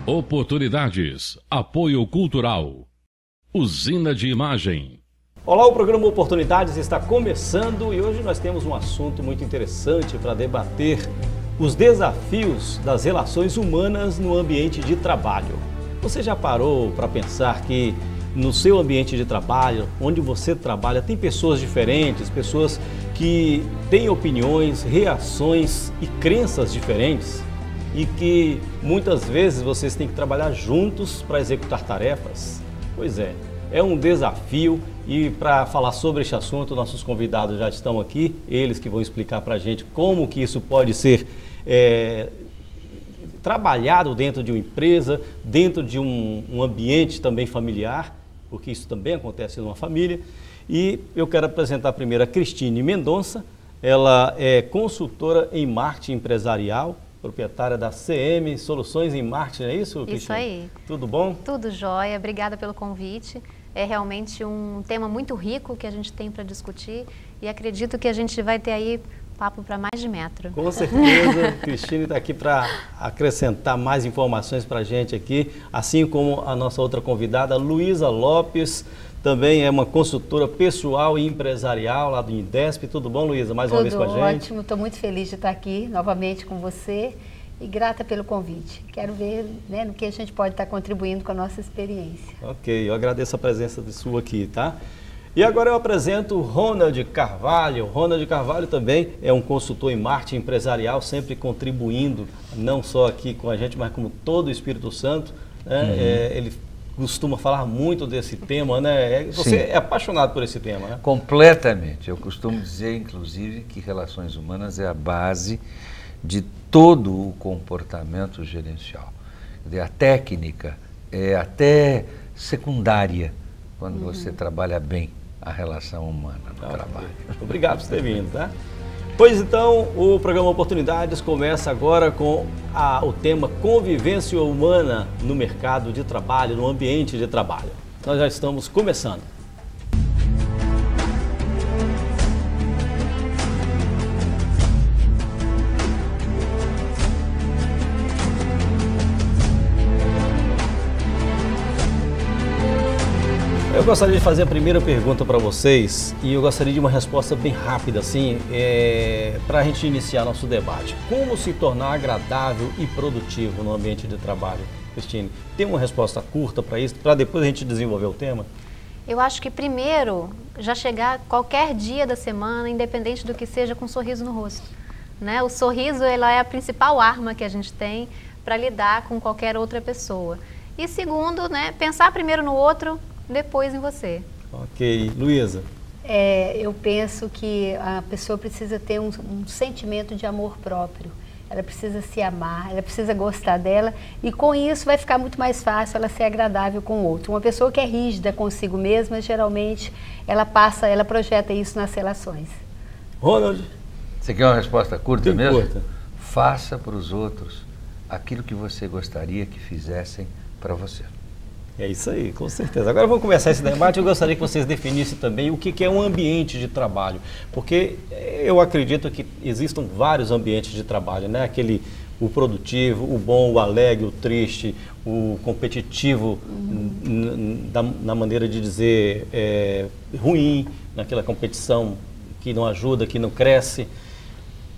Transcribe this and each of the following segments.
Oportunidades. Apoio cultural. Usina de Imagem. Olá, o programa Oportunidades está começando e hoje nós temos um assunto muito interessante para debater: os desafios das relações humanas no ambiente de trabalho. Você já parou para pensar que no seu ambiente de trabalho, onde você trabalha, tem pessoas diferentes, pessoas que têm opiniões, reações e crenças diferentes e que muitas vezes vocês têm que trabalhar juntos para executar tarefas? Pois é, é um desafio e para falar sobre este assunto, nossos convidados já estão aqui, eles que vão explicar para a gente como que isso pode ser trabalhado dentro de uma empresa, dentro de um ambiente também familiar, porque isso também acontece numa família. E eu quero apresentar primeiro a Cristine Mendonça. Ela é consultora em marketing empresarial, proprietária da CM Soluções em Marketing, é isso, Cristine? Isso aí. Tudo bom? Tudo jóia, obrigada pelo convite. É realmente um tema muito rico que a gente tem para discutir e acredito que a gente vai ter aí papo para mais de metro. Com certeza, Cristine está aqui para acrescentar mais informações para a gente aqui, assim como a nossa outra convidada, Luísa Lopes, também é uma consultora pessoal e empresarial lá do Indesp. Tudo bom, Luísa? Mais uma vez com a gente. Tudo ótimo, estou muito feliz de estar aqui novamente com você e grata pelo convite. Quero ver, né, no que a gente pode estar contribuindo com a nossa experiência. Ok, eu agradeço a presença de sua aqui, tá? E agora eu apresento o Ronald Carvalho. Ronald Carvalho também é um consultor em marketing empresarial, sempre contribuindo, não só aqui com a gente, mas como todo o Espírito Santo, né? Ele costuma falar muito desse tema, né? Você é apaixonado por esse tema, né? Completamente. Eu costumo dizer, inclusive, que relações humanas é a base de todo o comportamento gerencial. A técnica é até secundária quando você trabalha bem a relação humana no trabalho. Obrigado por ter vindo, tá? Pois então, o programa Oportunidades começa agora com o tema convivência humana no mercado de trabalho, no ambiente de trabalho. Nós já estamos começando. Eu gostaria de fazer a primeira pergunta para vocês e eu gostaria de uma resposta bem rápida, assim, para a gente iniciar nosso debate. Como se tornar agradável e produtivo no ambiente de trabalho? Cristine, tem uma resposta curta para isso, para depois a gente desenvolver o tema? Eu acho que primeiro, já chegar qualquer dia da semana, independente do que seja, com um sorriso no rosto, né? O sorriso, ela é a principal arma que a gente tem para lidar com qualquer outra pessoa. E segundo, né, pensar primeiro no outro, depois em você. Ok. Luísa? Eu penso que a pessoa precisa ter um sentimento de amor próprio. Ela precisa se amar, ela precisa gostar dela e com isso vai ficar muito mais fácil ela ser agradável com o outro. Uma pessoa que é rígida consigo mesma, geralmente ela projeta isso nas relações. Ronald? Você quer uma resposta curta Bem mesmo? curta. Faça para os outros aquilo que você gostaria que fizessem para você. É isso aí, com certeza. Agora vamos começar esse debate. Eu gostaria que vocês definissem também o que é um ambiente de trabalho, porque eu acredito que existam vários ambientes de trabalho, né? O produtivo, o bom, o alegre, o triste, o competitivo, na maneira de dizer ruim, naquela competição que não ajuda, que não cresce.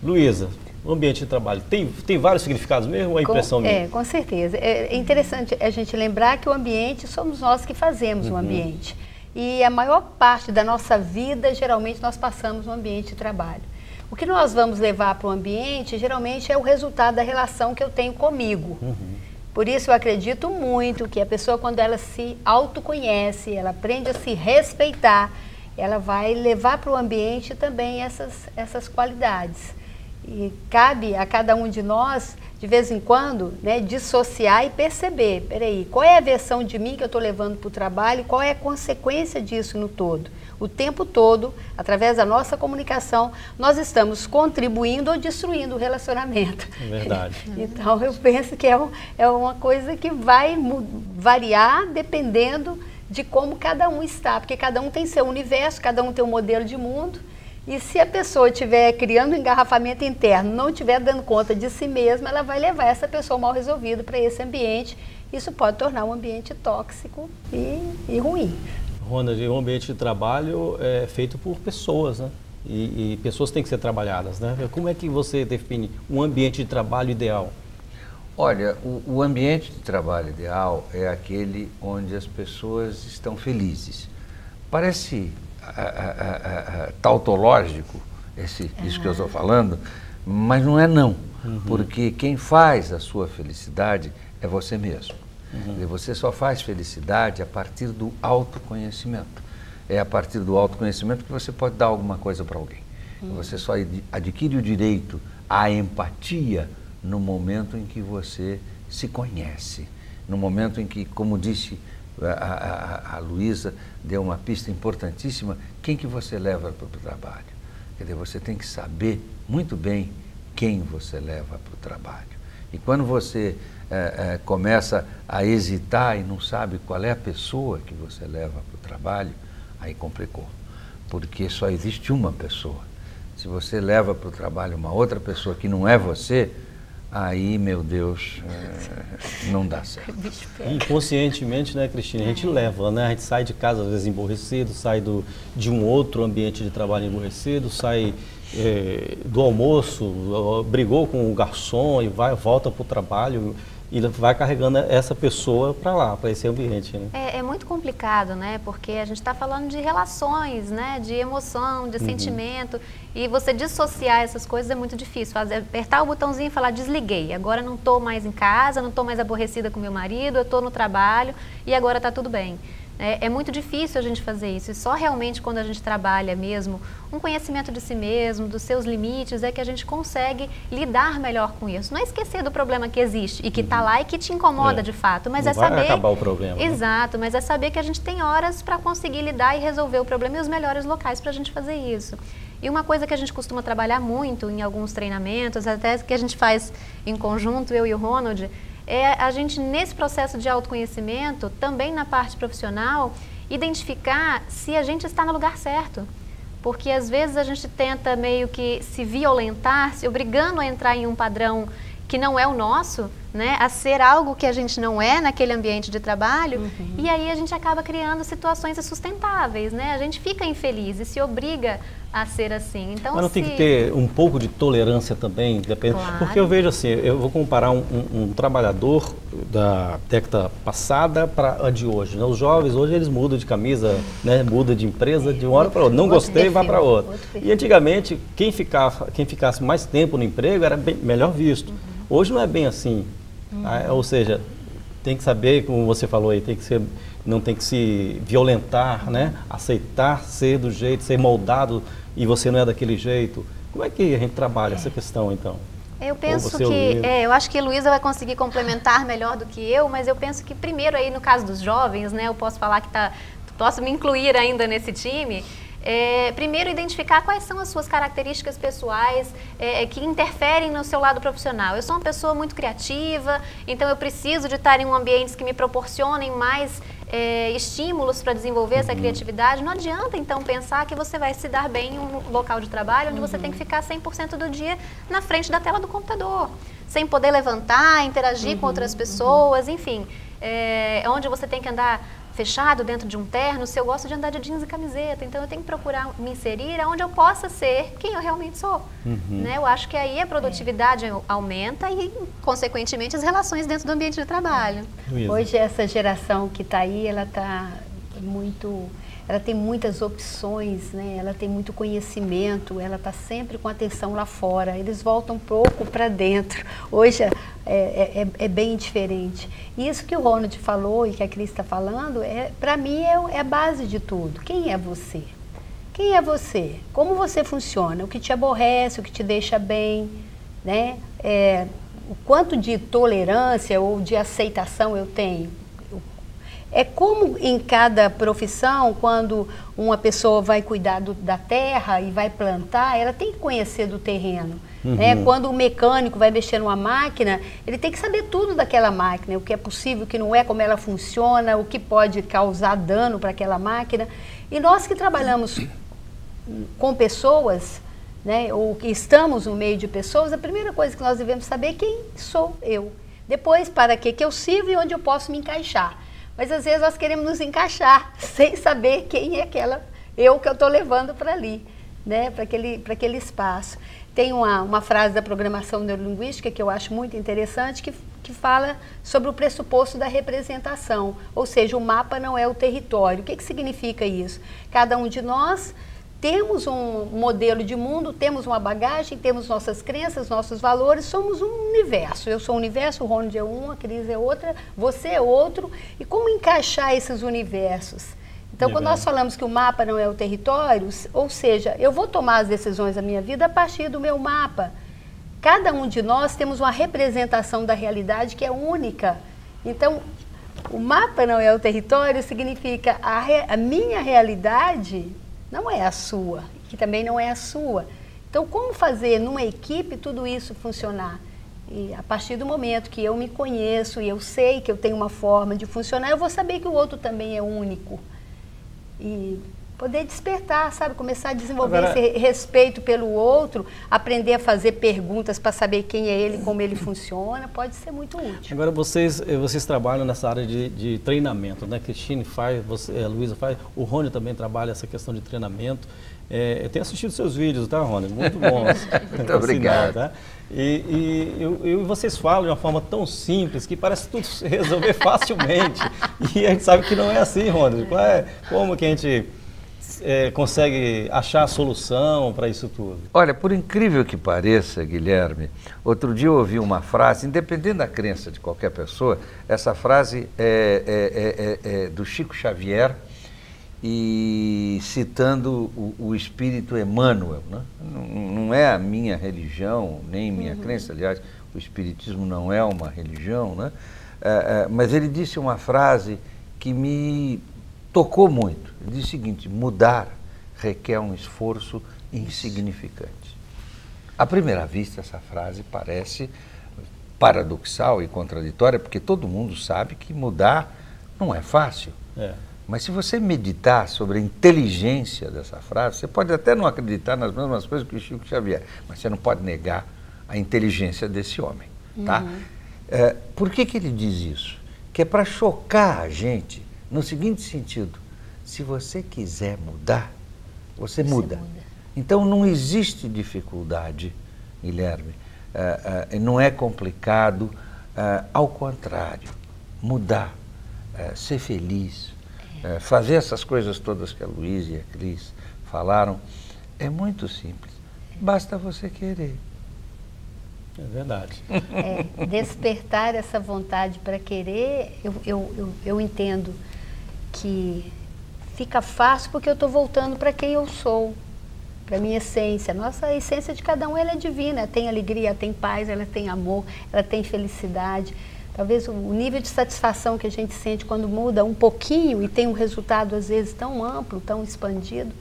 Luísa, o ambiente de trabalho tem vários significados mesmo ou é impressão minha? Com certeza. É interessante a gente lembrar que o ambiente somos nós que fazemos o ambiente. E a maior parte da nossa vida, geralmente, nós passamos no ambiente de trabalho. O que nós vamos levar para o ambiente, geralmente, é o resultado da relação que eu tenho comigo. Por isso, eu acredito muito que a pessoa, quando ela se autoconhece, ela aprende a se respeitar, ela vai levar para o ambiente também essas qualidades. E cabe a cada um de nós, de vez em quando, né, dissociar e perceber, peraí, qual é a versão de mim que eu estou levando para o trabalho e qual é a consequência disso no todo. O tempo todo, através da nossa comunicação, nós estamos contribuindo ou destruindo o relacionamento. É verdade. Então, eu penso que é uma coisa que vai variar dependendo de como cada um está, porque cada um tem seu universo, cada um tem um modelo de mundo. E se a pessoa estiver criando um engarrafamento interno, não estiver dando conta de si mesma, ela vai levar essa pessoa mal resolvida para esse ambiente. Isso pode tornar um ambiente tóxico e ruim. Ronald, o ambiente de trabalho é feito por pessoas, né? E pessoas têm que ser trabalhadas, né? Como é que você define um ambiente de trabalho ideal? Olha, o ambiente de trabalho ideal é aquele onde as pessoas estão felizes. Parece tautológico isso que eu estou falando, mas não é não. Porque quem faz a sua felicidade é você mesmo. E você só faz felicidade a partir do autoconhecimento. É a partir do autoconhecimento que você pode dar alguma coisa para alguém. Você só adquire o direito à empatia no momento em que você se conhece. No momento em que, como disse a Luísa, deu uma pista importantíssima, quem que você leva para o trabalho? Quer dizer, você tem que saber muito bem quem você leva para o trabalho. E quando você começa a hesitar e não sabe qual é a pessoa que você leva para o trabalho, aí complicou. Porque só existe uma pessoa. Se você leva para o trabalho uma outra pessoa que não é você, aí, meu Deus, não dá certo. Inconscientemente, né, Cristina, a gente leva, né? A gente sai de casa às vezes emborrecido, sai de um outro ambiente de trabalho emborrecido, sai do almoço, brigou com o garçom e volta para o trabalho e vai carregando essa pessoa para lá, para esse ambiente, né? É muito complicado, né? Porque a gente está falando de relações, né? De emoção, de sentimento. E você dissociar essas coisas é muito difícil. Apertar o botãozinho e falar, desliguei. Agora não estou mais em casa, não estou mais aborrecida com meu marido, eu estou no trabalho e agora está tudo bem. É muito difícil a gente fazer isso, e só realmente quando a gente trabalha mesmo um conhecimento de si mesmo, dos seus limites, é que a gente consegue lidar melhor com isso. Não é esquecer do problema que existe e que está lá e que te incomoda de fato, mas não é saber... vai acabar o problema. Exato, mas é saber que a gente tem horas para conseguir lidar e resolver o problema e os melhores locais para a gente fazer isso. E uma coisa que a gente costuma trabalhar muito em alguns treinamentos, até que a gente faz em conjunto, eu e o Ronald, é a gente, nesse processo de autoconhecimento, também na parte profissional, identificar se a gente está no lugar certo. Porque às vezes a gente tenta meio que se violentar, se obrigando a entrar em um padrão que não é o nosso, né, a ser algo que a gente não é naquele ambiente de trabalho, e aí a gente acaba criando situações insustentáveis, né? A gente fica infeliz e se obriga a ser assim. Então, mas não tem que ter um pouco de tolerância também, depende. Claro. Porque eu vejo assim, eu vou comparar um trabalhador da década passada para a de hoje, né? Os jovens hoje eles mudam de camisa, né? Muda de empresa de uma hora para outra. Não gostei, vai para outra. E antigamente quem ficasse mais tempo no emprego era melhor visto. Hoje não é bem assim. Ou seja, tem que saber, como você falou aí, não tem que se violentar, né? Aceitar ser do jeito, ser moldado e você não é daquele jeito. Como é que a gente trabalha essa questão, então? Eu penso que, eu acho que a Luísa vai conseguir complementar melhor do que eu, mas eu penso que primeiro aí no caso dos jovens, né? Eu posso falar que posso me incluir ainda nesse time. Primeiro, identificar quais são as suas características pessoais que interferem no seu lado profissional. Eu sou uma pessoa muito criativa, então eu preciso de estar em ambientes que me proporcionem mais estímulos para desenvolver essa criatividade. Não adianta, então, pensar que você vai se dar bem em um local de trabalho onde você tem que ficar 100% do dia na frente da tela do computador, sem poder levantar, interagir com outras pessoas, enfim, onde você tem que andar fechado dentro de um terno. Se eu gosto de andar de jeans e camiseta, então eu tenho que procurar me inserir onde eu possa ser quem eu realmente sou. Né? Eu acho que aí a produtividade aumenta e, consequentemente, as relações dentro do ambiente de trabalho. Hoje essa geração que está aí, ela tem muitas opções, né? Ela tem muito conhecimento, ela está sempre com atenção lá fora, eles voltam um pouco para dentro. Hoje é bem diferente. E isso que o Ronald falou e que a Cris está falando, para mim é a base de tudo. Quem é você? Quem é você? Como você funciona? O que te aborrece, o que te deixa bem, né? O quanto de tolerância ou de aceitação eu tenho? É como em cada profissão, quando uma pessoa vai cuidar da terra e vai plantar, ela tem que conhecer do terreno. Né? Quando o mecânico vai mexer numa máquina, ele tem que saber tudo daquela máquina, o que é possível, o que não é, como ela funciona, o que pode causar dano para aquela máquina. E nós que trabalhamos com pessoas, né, ou que estamos no meio de pessoas, a primeira coisa que nós devemos saber é quem sou eu. Depois, para que eu sirvo e onde eu posso me encaixar. Mas às vezes nós queremos nos encaixar sem saber quem é aquela eu que eu estou levando para ali, né, para aquele espaço. Tem uma frase da programação neurolinguística que eu acho muito interessante, que fala sobre o pressuposto da representação, ou seja, o mapa não é o território. O que significa isso? Cada um de nós temos um modelo de mundo, temos uma bagagem, temos nossas crenças, nossos valores, somos um universo. Eu sou um universo, o Ronald é um, a Cris é outra, você é outro. E como encaixar esses universos? Então, quando nós falamos que o mapa não é o território, ou seja, eu vou tomar as decisões da minha vida a partir do meu mapa. Cada um de nós temos uma representação da realidade que é única. Então, o mapa não é o território significa a minha realidade não é a sua, que também não é a sua. Então, como fazer numa equipe tudo isso funcionar? E a partir do momento que eu me conheço e eu sei que eu tenho uma forma de funcionar, eu vou saber que o outro também é único. E poder despertar, sabe? Começar a desenvolver esse respeito pelo outro, aprender a fazer perguntas para saber quem é ele, como ele funciona, pode ser muito útil. Agora, vocês trabalham nessa área de treinamento, né? Cristine faz, a Luísa faz, o Rony também trabalha essa questão de treinamento. Eu tenho assistido seus vídeos, tá, Rony? Muito bons. Muito obrigado. Tá? E vocês falam de uma forma tão simples que parece tudo se resolver facilmente. E a gente sabe que não é assim, Rony. Como que a gente consegue achar a solução para isso tudo? Olha, por incrível que pareça, Guilherme, outro dia eu ouvi uma frase, independente da crença de qualquer pessoa, essa frase é do Chico Xavier, e citando o espírito Emmanuel, né? Não é a minha religião, nem minha crença, aliás, o espiritismo não é uma religião, né? Mas ele disse uma frase que me tocou muito. Ele disse o seguinte: mudar requer um esforço insignificante. À primeira vista, essa frase parece paradoxal e contraditória, porque todo mundo sabe que mudar não é fácil. Mas se você meditar sobre a inteligência dessa frase, você pode até não acreditar nas mesmas coisas que o Chico Xavier, mas você não pode negar a inteligência desse homem, tá? Por que ele diz isso? Que é para chocar a gente no seguinte sentido: se você quiser mudar, você muda. Então não existe dificuldade, Guilherme, não é complicado, ao contrário, mudar, ser feliz, fazer essas coisas todas que a Luísa e a Cris falaram, é muito simples. Basta você querer. É verdade. Despertar essa vontade para querer, eu entendo que fica fácil porque eu estou voltando para quem eu sou, para a minha essência. Nossa, a essência de cada um ela é divina, ela tem alegria, ela tem paz, ela tem amor, ela tem felicidade. Talvez o nível de satisfação que a gente sente quando muda um pouquinho e tem um resultado às vezes tão amplo, tão expandido,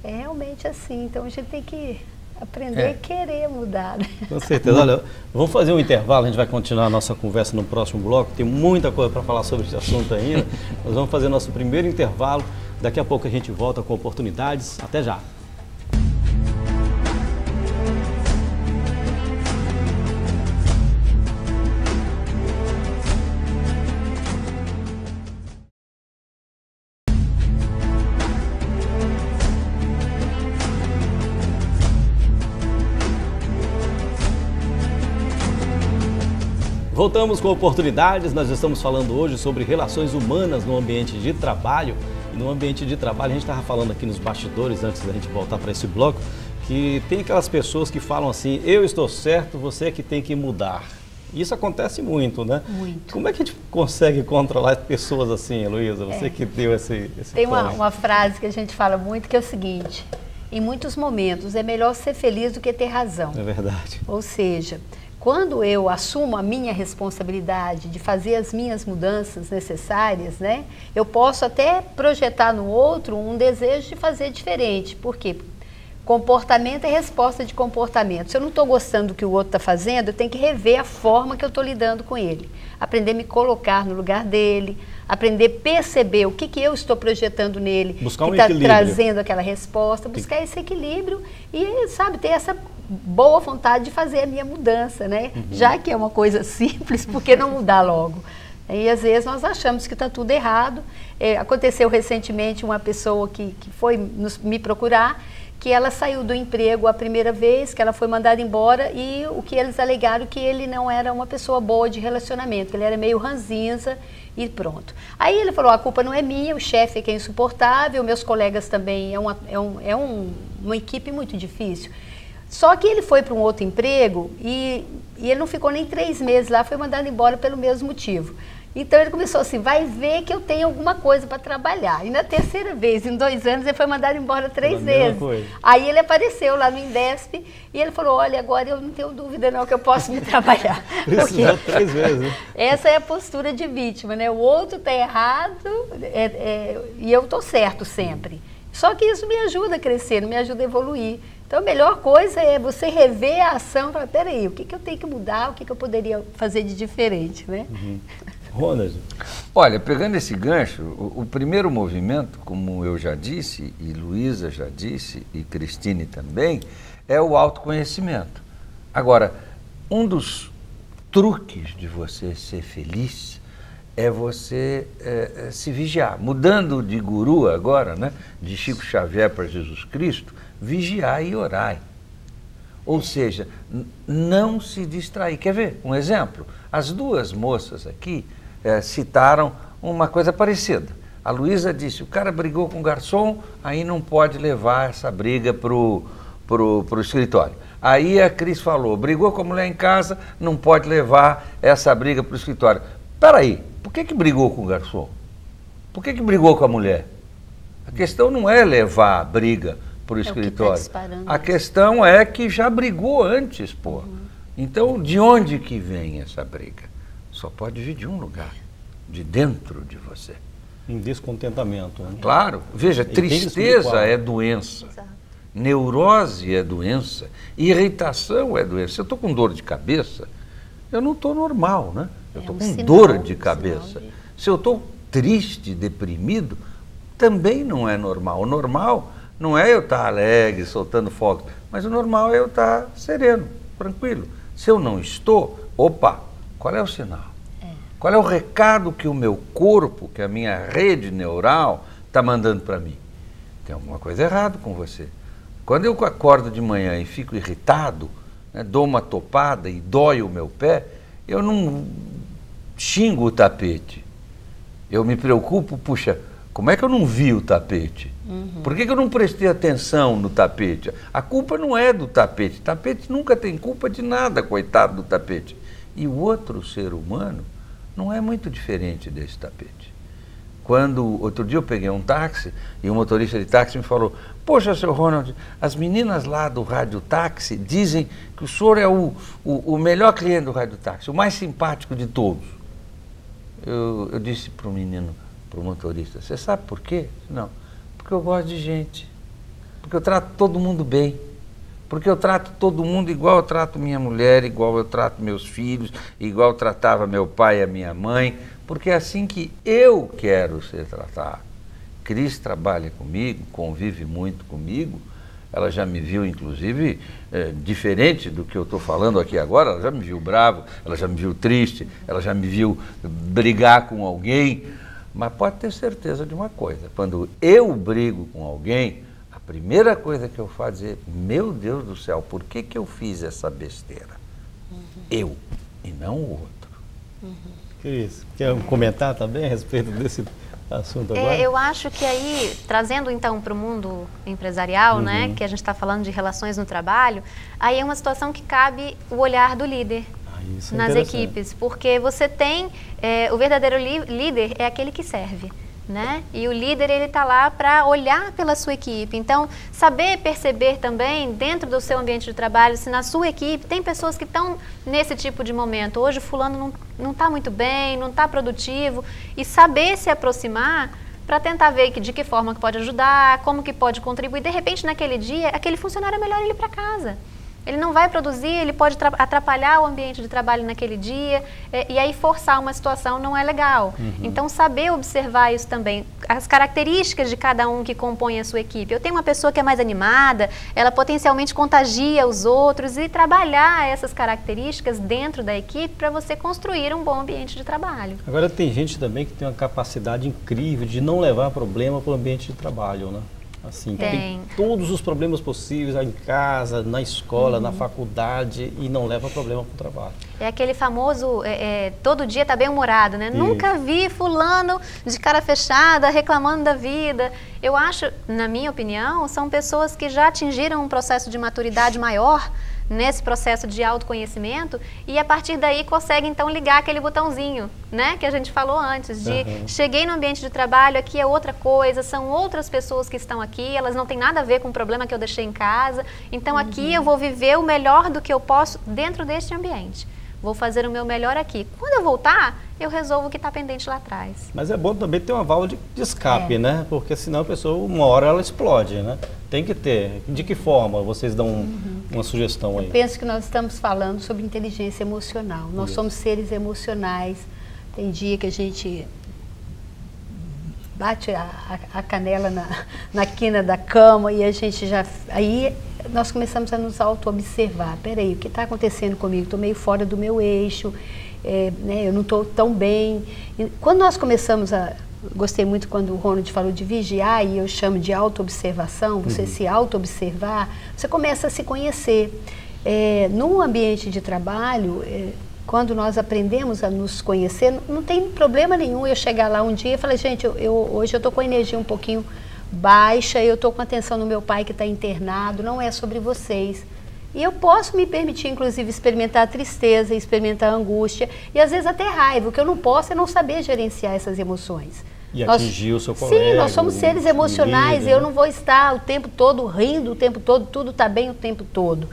é realmente assim. Então a gente tem que aprender a querer mudar. Com certeza. Olha, vamos fazer um intervalo, a gente vai continuar a nossa conversa no próximo bloco, tem muita coisa para falar sobre esse assunto ainda. Nós vamos fazer nosso primeiro intervalo, daqui a pouco a gente volta com oportunidades. Até já! Voltamos com oportunidades, nós estamos falando hoje sobre relações humanas no ambiente de trabalho. E no ambiente de trabalho, a gente estava falando aqui nos bastidores, antes da gente voltar para esse bloco, que tem aquelas pessoas que falam assim: eu estou certo, você é que tem que mudar. Isso acontece muito, né? Muito. Como é que a gente consegue controlar pessoas assim, Luísa? Você que deu esse Tem uma frase que a gente fala muito que é o seguinte: em muitos momentos é melhor ser feliz do que ter razão. É verdade. Ou seja, quando eu assumo a minha responsabilidade de fazer as minhas mudanças necessárias, né, eu posso até projetar no outro um desejo de fazer diferente. Por quê? Comportamento é resposta de comportamento. Se eu não estou gostando do que o outro está fazendo, eu tenho que rever a forma que eu estou lidando com ele. Aprender a me colocar no lugar dele, aprender a perceber o que eu estou projetando nele, buscar que um está equilíbrio, trazendo aquela resposta, buscar esse equilíbrio e, sabe, ter essa boa vontade de fazer a minha mudança, né? Já que é uma coisa simples, por que não mudar logo? E às vezes nós achamos que está tudo errado. Aconteceu recentemente uma pessoa que foi me procurar, que ela saiu do emprego a primeira vez, que ela foi mandada embora e o que eles alegaram que ele não era uma pessoa boa de relacionamento, que ele era meio ranzinza e pronto. Aí ele falou, a culpa não é minha, o chefe é que é insuportável, meus colegas também, uma equipe muito difícil. Só que ele foi para um outro emprego e ele não ficou nem 3 meses lá, foi mandado embora pelo mesmo motivo. Então ele começou assim, vai ver que eu tenho alguma coisa para trabalhar. E na terceira vez, em 2 anos, ele foi mandado embora 3 vezes. Aí ele apareceu lá no Indesp e ele falou, olha, agora eu não tenho dúvida não que eu posso me trabalhar. Precisou 3 vezes, né? Essa é a postura de vítima, né? O outro está errado e eu estou certo sempre. Só que isso me ajuda a crescer, me ajuda a evoluir. Então a melhor coisa é você rever a ação e falar, peraí, o que eu tenho que mudar, o que eu poderia fazer de diferente, né? Ronald. Olha, pegando esse gancho, o primeiro movimento, como eu já disse, e Luísa já disse, e Cristine também, é o autoconhecimento. Agora, um dos truques de você ser feliz é você se vigiar. Mudando de guru agora, né, de Chico Xavier para Jesus Cristo, vigiar e orar. Ou seja, não se distrair. Quer ver um exemplo? As 2 moças aqui citaram uma coisa parecida. A Luísa disse, o cara brigou com o garçom, aí não pode levar essa briga pro escritório. Aí a Cris falou, brigou com a mulher em casa, não pode levar essa briga pro escritório. Peraí, por que brigou com o garçom? Por que brigou com a mulher? A questão não é levar a briga pro escritório. A questão é que já brigou antes, pô. Então, de onde que vem essa briga? Só pode vir de um lugar, de dentro de você. Em descontentamento. Né? Claro. Veja, tristeza é doença. Exato. Neurose é doença. Irritação é doença. Se eu estou com dor de cabeça, eu não estou normal, né? Eu estou com dor de cabeça. Se eu estou triste, deprimido, também não é normal. O normal não é eu estar alegre, soltando fogos, mas o normal é eu estar sereno, tranquilo. Se eu não estou, opa, qual é o sinal? Qual é o recado que o meu corpo, que a minha rede neural está mandando para mim? Tem alguma coisa errada com você. Quando eu acordo de manhã e fico irritado, né, dou uma topada e dói o meu pé, eu não xingo o tapete. Eu me preocupo, puxa, como é que eu não vi o tapete? Por que eu não prestei atenção no tapete? A culpa não é do tapete. O tapete nunca tem culpa de nada, coitado do tapete. E o outro ser humano não é muito diferente desse tapete. Outro dia eu peguei um táxi e o motorista de táxi me falou, poxa, seu Ronald, as meninas lá do rádio táxi dizem que o senhor é o melhor cliente do rádio táxi, o mais simpático de todos. Eu disse para o menino, para o motorista, você sabe por quê? Não, porque eu gosto de gente, porque eu trato todo mundo bem. Porque eu trato todo mundo igual eu trato minha mulher, igual eu trato meus filhos, igual eu tratava meu pai e a minha mãe, porque é assim que eu quero ser tratado. Cris trabalha comigo, convive muito comigo, ela já me viu, inclusive, diferente do que eu estou falando aqui agora, ela já me viu bravo, ela já me viu triste, ela já me viu brigar com alguém, mas pode ter certeza de uma coisa, quando eu brigo com alguém, a primeira coisa que eu faço é dizer, meu Deus do céu, por que eu fiz essa besteira? Eu, e não o outro. Cris, quer comentar também a respeito desse assunto agora? Eu acho que aí, trazendo então para o mundo empresarial, né, que a gente está falando de relações no trabalho, aí é uma situação que cabe o olhar do líder nas equipes, porque você tem, o verdadeiro líder é aquele que serve. Né? E o líder, ele está lá para olhar pela sua equipe. Então, saber perceber também, dentro do seu ambiente de trabalho, se na sua equipe tem pessoas que estão nesse tipo de momento. Hoje, fulano não está muito bem, não está produtivo. E saber se aproximar para tentar ver de que forma que pode ajudar, como que pode contribuir. De repente, naquele dia, aquele funcionário é melhor ele ir para casa. ele não vai produzir, ele pode atrapalhar o ambiente de trabalho naquele dia, e aí forçar uma situação não é legal. Então, saber observar isso também, as características de cada um que compõe a sua equipe. Eu tenho uma pessoa que é mais animada, ela potencialmente contagia os outros, e trabalhar essas características dentro da equipe para você construir um bom ambiente de trabalho. Agora, tem gente também que tem uma capacidade incrível de não levar problema para o ambiente de trabalho, né? Assim, tem todos os problemas possíveis em casa, na escola, na faculdade, e não leva problema para o trabalho. É aquele famoso, todo dia tá bem-humorado, né? Nunca vi fulano de cara fechada reclamando da vida. Eu acho, na minha opinião, são pessoas que já atingiram um processo de maturidade maior nesse processo de autoconhecimento, e a partir daí consegue então ligar aquele botãozinho, né, que a gente falou antes, de cheguei no ambiente de trabalho, aqui é outra coisa, são outras pessoas que estão aqui, elas não têm nada a ver com o problema que eu deixei em casa, então aqui eu vou viver o melhor do que eu posso dentro deste ambiente. Vou fazer o meu melhor aqui. Quando eu voltar, eu resolvo o que está pendente lá atrás. Mas é bom também ter uma válvula de escape, né? Porque senão a pessoa, uma hora, ela explode, né? Tem que ter. De que forma? Vocês dão uma sugestão aí. Eu penso que nós estamos falando sobre inteligência emocional. Nós somos seres emocionais. Tem dia que a gente bate a canela na quina da cama e a gente já... Aí nós começamos a nos auto-observar. Peraí, o que está acontecendo comigo? Estou meio fora do meu eixo, né, eu não estou tão bem. E quando nós começamos a... Gostei muito quando o Ronald falou de vigiar, e eu chamo de auto-observação, você se auto-observar, você começa a se conhecer. No ambiente de trabalho, quando nós aprendemos a nos conhecer, não tem problema nenhum eu chegar lá um dia e falar, gente, hoje eu estou com a energia um pouquinho baixa, eu estou com atenção no meu pai que está internado, não é sobre vocês. E eu posso me permitir, inclusive, experimentar a tristeza, experimentar a angústia e às vezes até raiva. O que eu não posso é não saber gerenciar essas emoções. E atingir o seu colega. Sim, nós somos seres emocionais, eu não vou estar o tempo todo rindo, o tempo todo, tudo está bem o tempo todo.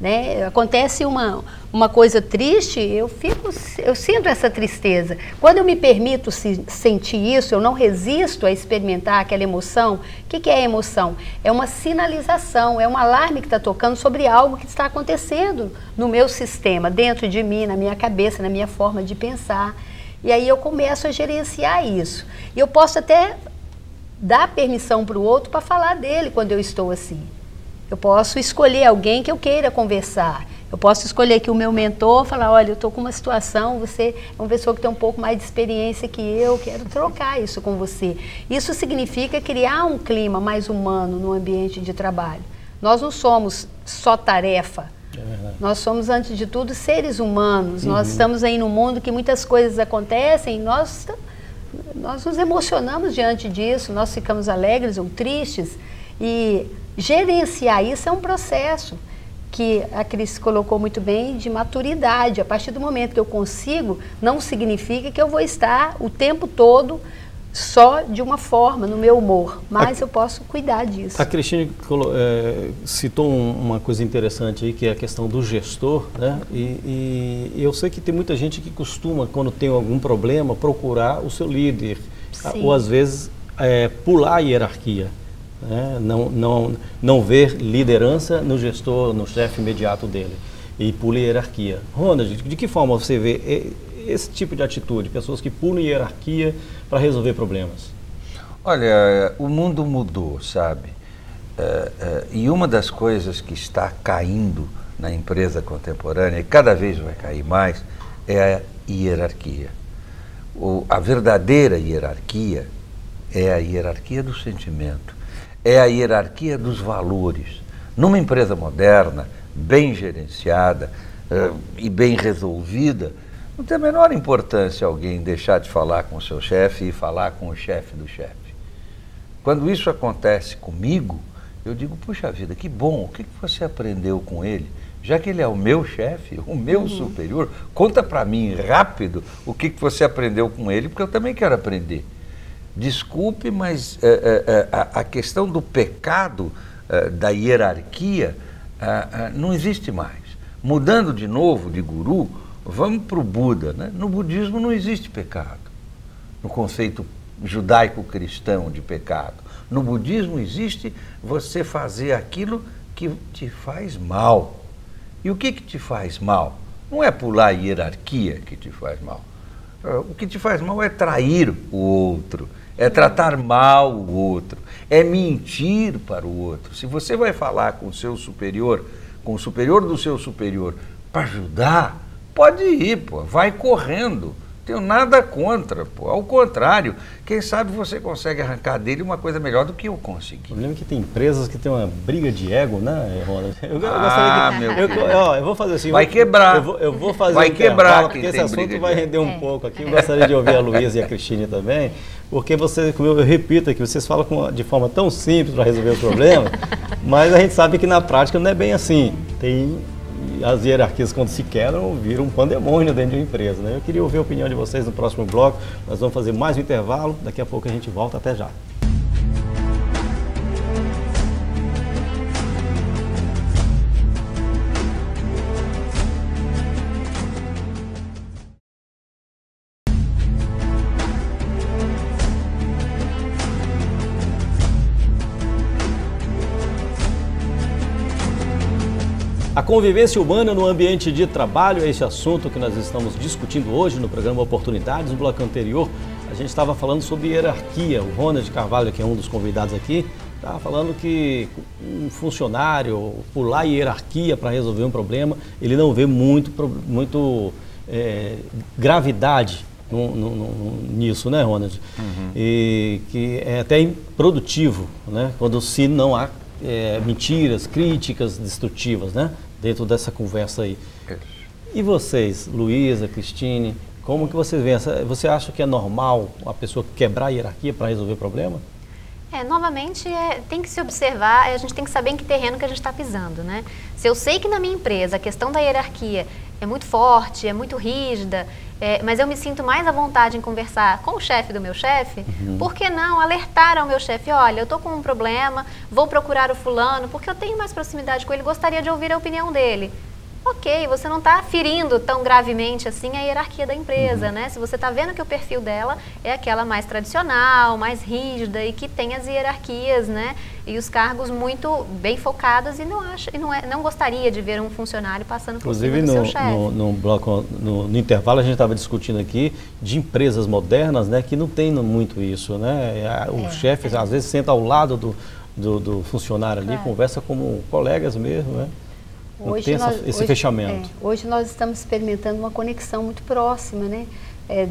Né? Acontece uma coisa triste, eu sinto essa tristeza. Quando eu me permito sentir isso, eu não resisto a experimentar aquela emoção. O que é a emoção? É uma sinalização, é um alarme que está tocando sobre algo que está acontecendo no meu sistema, dentro de mim, na minha cabeça, na minha forma de pensar. E aí eu começo a gerenciar isso. E eu posso até dar permissão para o outro para falar dele quando eu estou assim. Eu posso escolher alguém que eu queira conversar. Eu posso escolher que o meu mentor falar, olha, eu estou com uma situação, você é uma pessoa que tem um pouco mais de experiência que eu, quero trocar isso com você. Isso significa criar um clima mais humano no ambiente de trabalho. Nós não somos só tarefa. Nós somos, antes de tudo, seres humanos. Nós estamos aí num mundo que muitas coisas acontecem, nós nos emocionamos diante disso, nós ficamos alegres ou tristes, e gerenciar isso é um processo que a Cris colocou muito bem, de maturidade. A partir do momento que eu consigo, não significa que eu vou estar o tempo todo só de uma forma, no meu humor, mas eu posso cuidar disso. A Cristine citou uma coisa interessante aí, que é a questão do gestor, né? E eu sei que tem muita gente que costuma, quando tem algum problema, procurar o seu líder, ou às vezes pular a hierarquia. Né? Não ver liderança no gestor, no chefe imediato dele, e pula a hierarquia. Ronald, de que forma você vê esse tipo de atitude, pessoas que pulam hierarquia para resolver problemas? Olha, o mundo mudou, sabe? E uma das coisas que está caindo na empresa contemporânea, e cada vez vai cair mais, é a hierarquia. A verdadeira hierarquia é a hierarquia do sentimento. É a hierarquia dos valores. Numa empresa moderna, bem gerenciada e bem resolvida, não tem a menor importância alguém deixar de falar com o seu chefe e falar com o chefe do chefe. Quando isso acontece comigo, eu digo, puxa vida, que bom, o que você aprendeu com ele? Já que ele é o meu chefe, o meu superior, conta para mim rápido o que você aprendeu com ele, porque eu também quero aprender. Desculpe, mas a questão do pecado, da hierarquia, não existe mais. Mudando de novo de guru, vamos para o Buda, né? No budismo não existe pecado, no conceito judaico-cristão de pecado. No budismo existe você fazer aquilo que te faz mal. E o que te faz mal? Não é pular a hierarquia que te faz mal. O que te faz mal é trair o outro, é tratar mal o outro, é mentir para o outro. Se você vai falar com o seu superior, com o superior do seu superior, para ajudar, pode ir, pô, vai correndo. Tenho nada contra, pô. Ao contrário, quem sabe você consegue arrancar dele uma coisa melhor do que eu consegui. O problema é que tem empresas que tem uma briga de ego, né, Ronald? Eu vou fazer assim. Vai quebrar. Eu vou fazer vai quebrar, porque esse assunto vai render um pouco aqui. Eu gostaria de ouvir a Luísa e a Cristine também, porque você, como eu repito aqui, vocês falam de forma tão simples para resolver o problema, mas a gente sabe que na prática não é bem assim. As hierarquias, quando se quebram, viram um pandemônio dentro de uma empresa, né? Eu queria ouvir a opinião de vocês no próximo bloco. Nós vamos fazer mais um intervalo, daqui a pouco a gente volta, até já. A convivência humana no ambiente de trabalho é esse assunto que nós estamos discutindo hoje no programa Oportunidades. No bloco anterior, a gente estava falando sobre hierarquia. O Ronald Carvalho, que é um dos convidados aqui, estava falando que um funcionário pular hierarquia para resolver um problema, ele não vê muito gravidade nisso, né, Ronald? Uhum. E que é até improdutivo, né, quando se não há mentiras, críticas destrutivas, né, dentro dessa conversa aí. E vocês, Luísa, Cristine, como que vocês veem? Você acha que é normal a pessoa quebrar a hierarquia para resolver o problema? Novamente, tem que se observar, a gente tem que saber em que terreno que a gente está pisando, né? Se eu sei que na minha empresa a questão da hierarquia é muito forte, é muito rígida, mas eu me sinto mais à vontade em conversar com o chefe do meu chefe, por que não alertar ao meu chefe, olha, eu estou com um problema, vou procurar o fulano, porque eu tenho mais proximidade com ele, gostaria de ouvir a opinião dele. Ok, você não está ferindo tão gravemente assim a hierarquia da empresa, né? Se você está vendo que o perfil dela é aquela mais tradicional, mais rígida e que tem as hierarquias, né? E os cargos muito bem focados e não gostaria de ver um funcionário passando por cima do seu chefe. No intervalo a gente estava discutindo aqui de empresas modernas, né? Que não tem muito isso, né? O chefe às vezes senta ao lado do funcionário ali, conversa como colegas mesmo, né? Hoje esse fechamento. Hoje nós estamos experimentando uma conexão muito próxima, né?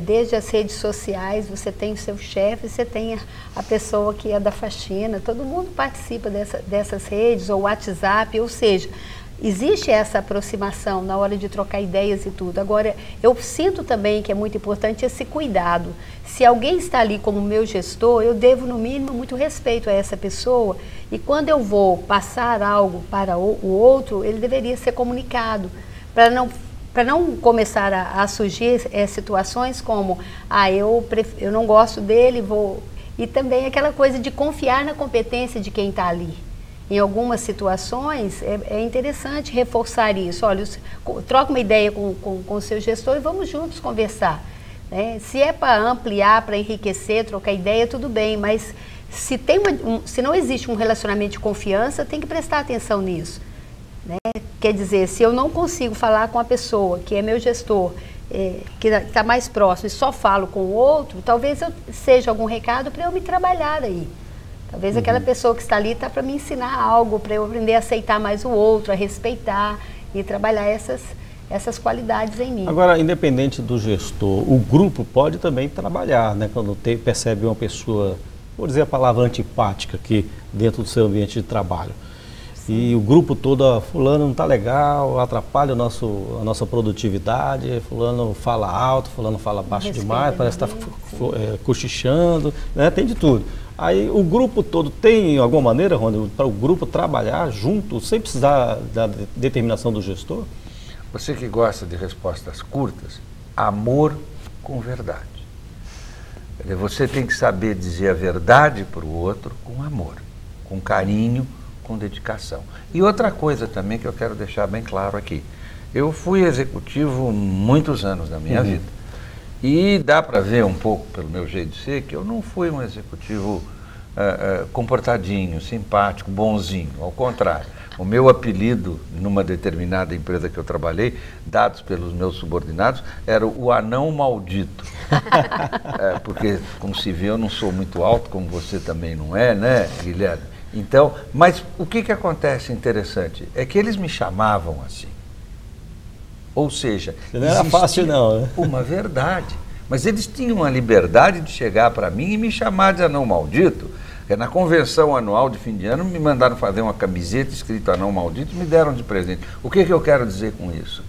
Desde as redes sociais, você tem o seu chefe, você tem a pessoa que é da faxina, todo mundo participa dessas redes, ou WhatsApp, ou seja, existe essa aproximação na hora de trocar ideias e tudo. Agora, eu sinto também que é muito importante esse cuidado. Se alguém está ali como meu gestor, eu devo, no mínimo, muito respeito a essa pessoa. E quando eu vou passar algo para o outro, ele deveria ser comunicado, para não começar a surgir situações como, eu não gosto dele, vou... E também aquela coisa de confiar na competência de quem está ali. Em algumas situações, é interessante reforçar isso. Olha, troca uma ideia com o seu gestor e vamos juntos conversar. Né? Se é para ampliar, para enriquecer, trocar ideia, tudo bem, mas se não existe um relacionamento de confiança, tem que prestar atenção nisso. Né? Quer dizer, se eu não consigo falar com a pessoa que é meu gestor, que está mais próximo e só falo com o outro, talvez seja algum recado para eu me trabalhar aí. Talvez aquela pessoa que está ali está para me ensinar algo, para eu aprender a aceitar mais o outro, a respeitar e trabalhar essas qualidades em mim. Agora, independente do gestor, o grupo pode também trabalhar, né? Quando percebe uma pessoa, vou dizer a palavra antipática aqui dentro do seu ambiente de trabalho. Sim. E o grupo todo, fulano não está legal, atrapalha a nossa produtividade, fulano fala alto, fulano fala baixo demais, parece que está cochichando, né? Tem de tudo. Aí o grupo todo tem alguma maneira, Rony, para o grupo trabalhar junto, sem precisar da determinação do gestor? Você que gosta de respostas curtas, amor com verdade. Você tem que saber dizer a verdade para o outro com amor, com carinho, com dedicação. E outra coisa também que eu quero deixar bem claro aqui. Eu fui executivo muitos anos da minha vida. E dá para ver um pouco pelo meu jeito de ser que eu não fui um executivo comportadinho, simpático, bonzinho. Ao contrário, o meu apelido numa determinada empresa que eu trabalhei, dados pelos meus subordinados, era o anão maldito. Porque, como se vê, eu não sou muito alto, como você também não é, né, Guilherme? Então, mas o que acontece interessante? É que eles me chamavam assim. Ou seja, não era fácil não, né? Uma verdade. Mas eles tinham a liberdade de chegar para mim e me chamar de anão maldito. Na convenção anual de fim de ano, me mandaram fazer uma camiseta escrito anão maldito e me deram de presente. O que eu quero dizer com isso?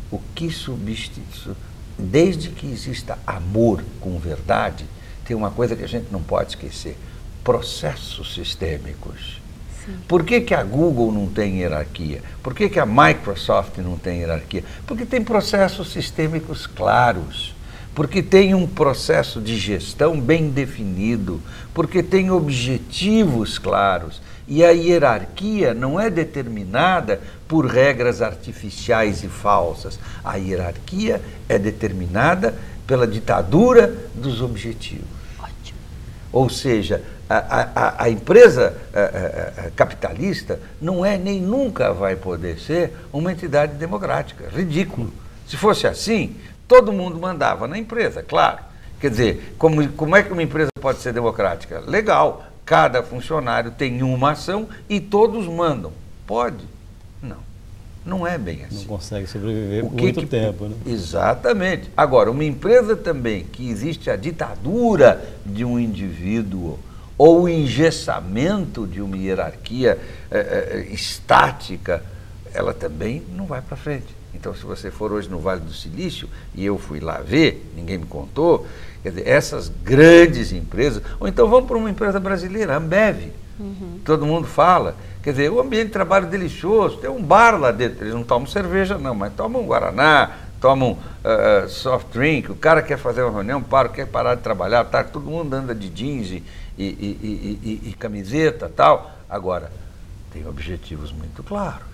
O que substitui, desde que exista amor com verdade, tem uma coisa que a gente não pode esquecer: processos sistêmicos. Sim. Por que a Google não tem hierarquia? Por que a Microsoft não tem hierarquia? Porque tem processos sistêmicos claros. Porque tem um processo de gestão bem definido, porque tem objetivos claros. E a hierarquia não é determinada por regras artificiais e falsas. A hierarquia é determinada pela ditadura dos objetivos. Ótimo. Ou seja, a empresa capitalista não é nem nunca vai poder ser uma entidade democrática. Ridículo. Se fosse assim, todo mundo mandava na empresa, claro. Quer dizer, como é que uma empresa pode ser democrática? Legal, cada funcionário tem uma ação e todos mandam. Pode? Não, não é bem assim. Não consegue sobreviver por muito tempo, né? Exatamente. Agora, uma empresa também que existe a ditadura de um indivíduo ou o engessamento de uma hierarquia estática, ela também não vai para frente. Então, se você for hoje no Vale do Silício, e eu fui lá ver, ninguém me contou, quer dizer, essas grandes empresas, ou então vamos para uma empresa brasileira, Ambev, todo mundo fala, quer dizer, o ambiente de trabalho delicioso, tem um bar lá dentro, eles não tomam cerveja não, mas tomam Guaraná, tomam soft drink, o cara quer fazer uma reunião, quer parar de trabalhar, tá, todo mundo anda de jeans e camiseta, tal. Agora, tem objetivos muito claros.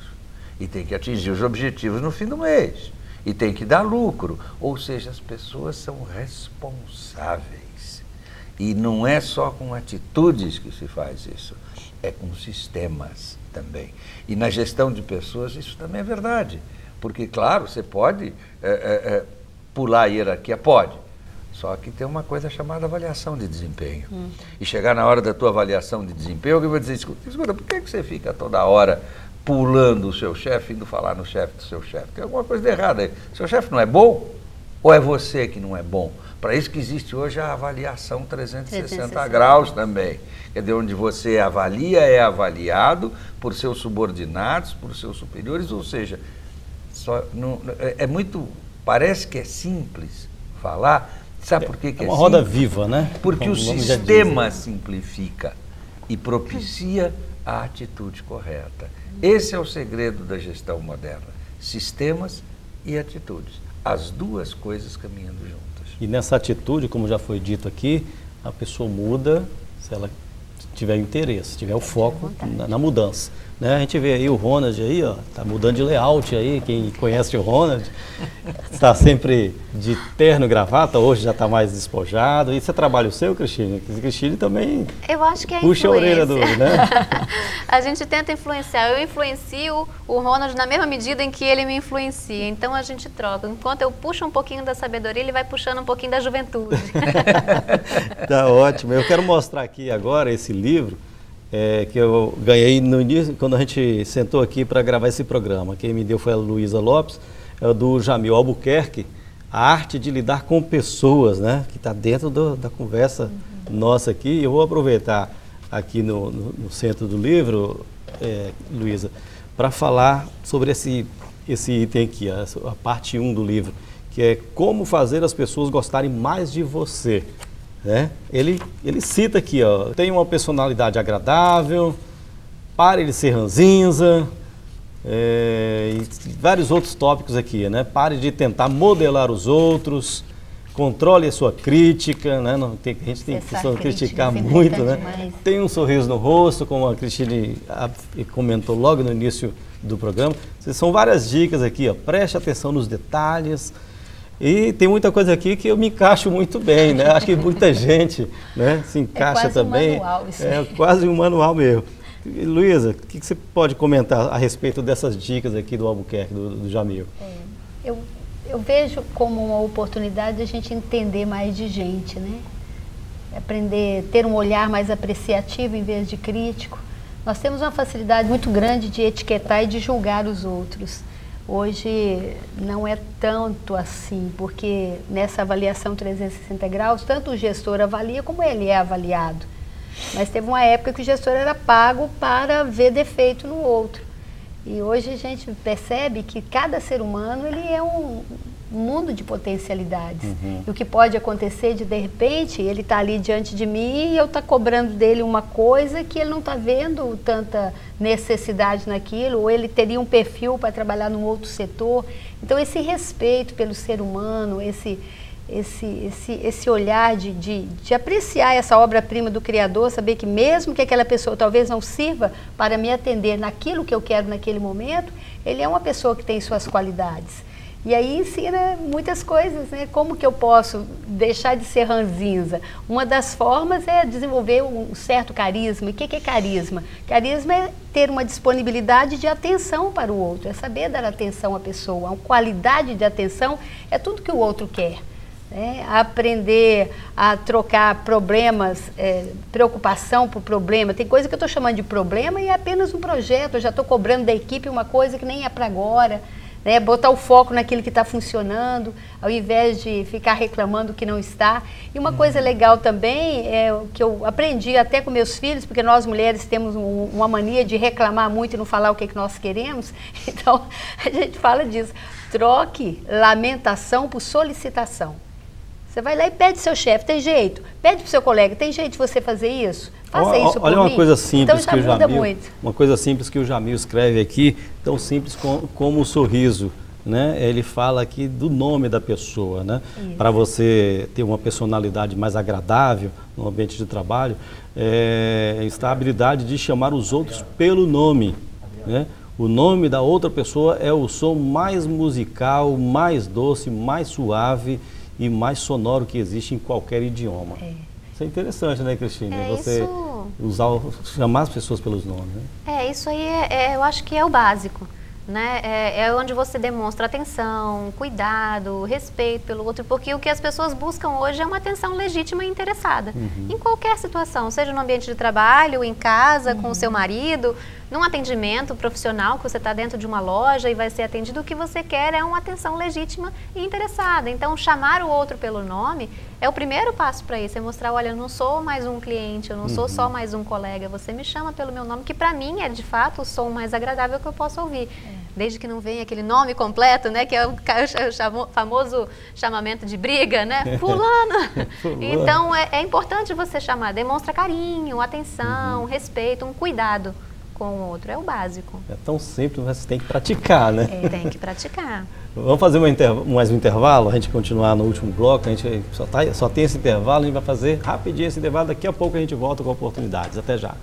E tem que atingir os objetivos no fim do mês. E tem que dar lucro. Ou seja, as pessoas são responsáveis. E não é só com atitudes que se faz isso. É com sistemas também. E na gestão de pessoas isso também é verdade. Porque, claro, você pode pular a hierarquia, pode. Só que tem uma coisa chamada avaliação de desempenho. E chegar na hora da tua avaliação de desempenho, alguém vai dizer, escuta, por que você fica toda hora pulando o seu chefe, indo falar no chefe do seu chefe? Tem alguma coisa de errada aí. Seu chefe não é bom? Ou é você que não é bom? Para isso que existe hoje a avaliação 360 graus também. Quer dizer, onde você avalia, é avaliado por seus subordinados, por seus superiores, ou seja, parece que é simples falar. Sabe por que é simples? É uma roda viva, né? Porque o sistema simplifica e propicia a atitude correta. Esse é o segredo da gestão moderna. Sistemas e atitudes. As duas coisas caminhando juntas. E nessa atitude, como já foi dito aqui, a pessoa muda se ela tiver interesse, tiver o foco na mudança. Né? A gente vê aí o Ronald aí, ó, tá mudando de layout aí, quem conhece o Ronald, está sempre de terno e gravata, hoje já está mais despojado. Isso é trabalho seu, Cristine? Cristine também eu acho que é puxa a orelha do, né? A gente tenta influenciar, eu influencio o Ronald na mesma medida em que ele me influencia, então a gente troca. Enquanto eu puxo um pouquinho da sabedoria, ele vai puxando um pouquinho da juventude. Tá ótimo. Eu quero mostrar aqui agora esse livro, que eu ganhei no início, quando a gente sentou aqui para gravar esse programa. Quem me deu foi a Luísa Lopes, é do Jamil Albuquerque, A Arte de Lidar com Pessoas, né? Que está dentro da conversa nossa aqui. Eu vou aproveitar aqui no centro do livro, Luísa, para falar sobre esse item aqui, a parte 1 do livro, que é como fazer as pessoas gostarem mais de você. Né? Ele cita aqui, ó, tem uma personalidade agradável, pare de ser ranzinza, e vários outros tópicos aqui, né? Pare de tentar modelar os outros, controle a sua crítica, né? A gente tem que criticar muito, né? Demais. Tem um sorriso no rosto, como a Cristine comentou logo no início do programa. São várias dicas aqui, ó. Preste atenção nos detalhes. E tem muita coisa aqui que eu me encaixo muito bem, né? Acho que muita gente, né, se encaixa também. É quase um manual isso. É quase um manual mesmo. Luísa, o que você pode comentar a respeito dessas dicas aqui do Albuquerque, do Jamil? Eu vejo como uma oportunidade de a gente entender mais de gente, né? Aprender, ter um olhar mais apreciativo em vez de crítico. Nós temos uma facilidade muito grande de etiquetar e de julgar os outros. Hoje não é tanto assim, porque nessa avaliação 360 graus, tanto o gestor avalia como ele é avaliado. Mas teve uma época que o gestor era pago para ver defeito no outro. E hoje a gente percebe que cada ser humano ele é um mundo de potencialidades. E o que pode acontecer de repente, ele está ali diante de mim e eu estou cobrando dele uma coisa que ele não está vendo tanta necessidade naquilo, ou ele teria um perfil para trabalhar num outro setor. Então esse respeito pelo ser humano, esse olhar de apreciar essa obra-prima do Criador, saber que mesmo que aquela pessoa talvez não sirva para me atender naquilo que eu quero naquele momento, ele é uma pessoa que tem suas qualidades. E aí ensina muitas coisas, né? Como que eu posso deixar de ser ranzinza? Uma das formas é desenvolver um certo carisma. E o que é carisma? Carisma é ter uma disponibilidade de atenção para o outro, é saber dar atenção à pessoa. A qualidade de atenção é tudo que o outro quer. Aprender a trocar problemas, preocupação por problema. Tem coisa que eu estou chamando de problema e é apenas um projeto. Eu já estou cobrando da equipe uma coisa que nem é para agora. Botar o foco naquilo que está funcionando, ao invés de ficar reclamando que não está. E uma coisa legal também, que eu aprendi até com meus filhos, porque nós mulheres temos uma mania de reclamar muito e não falar o que nós queremos. Então, a gente fala disso. Troque lamentação por solicitação. Você vai lá e pede seu chefe, tem jeito? Pede para o seu colega, tem jeito de você fazer isso? Faça isso por mim. Olha uma coisa simples então, já muda muito. Uma coisa simples que o Jamil escreve aqui, tão simples como o sorriso, né? Ele fala aqui do nome da pessoa, né? Para você ter uma personalidade mais agradável no ambiente de trabalho, está a habilidade de chamar os outros pelo nome, né? O nome da outra pessoa é o som mais musical, mais doce, mais suave e mais sonoro que existe em qualquer idioma. Isso é interessante, né, Cristina? Você chamar as pessoas pelos nomes, né? Isso aí eu acho que é o básico, né? É onde você demonstra atenção, cuidado, respeito pelo outro, porque o que as pessoas buscam hoje é uma atenção legítima e interessada. Em qualquer situação, seja no ambiente de trabalho, em casa, com o seu marido, num atendimento profissional, que você está dentro de uma loja e vai ser atendido, o que você quer é uma atenção legítima e interessada. Então, chamar o outro pelo nome é o primeiro passo para isso, é mostrar, olha, eu não sou mais um cliente, eu não sou só mais um colega, você me chama pelo meu nome, que para mim é, de fato, o som mais agradável que eu posso ouvir. Desde que não venha aquele nome completo, né, que é o famoso chamamento de briga, né, fulano. Então, é importante você chamar, demonstra carinho, atenção, respeito, um cuidado com o outro, é o básico. É tão simples, mas você tem que praticar, né? Tem que praticar. Vamos fazer mais um intervalo, a gente continuar no último bloco, a gente só tem esse intervalo, a gente vai fazer rapidinho esse intervalo, daqui a pouco a gente volta com oportunidades. Até já.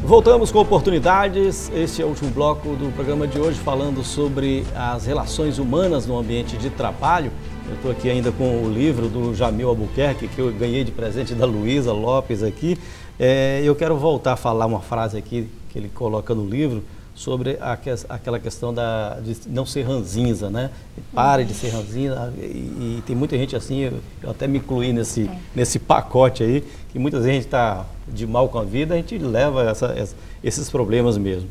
Voltamos com oportunidades. Este é o último bloco do programa de hoje, falando sobre as relações humanas no ambiente de trabalho. Eu estou aqui ainda com o livro do Jamil Albuquerque, que eu ganhei de presente da Luísa Lopes aqui. Eu quero voltar a falar uma frase aqui que ele coloca no livro sobre aquela questão de não ser ranzinza, né? Pare de ser ranzinza. E tem muita gente assim, eu até me incluí nesse pacote aí, que muitas vezes a gente está de mal com a vida, a gente leva esses problemas mesmo.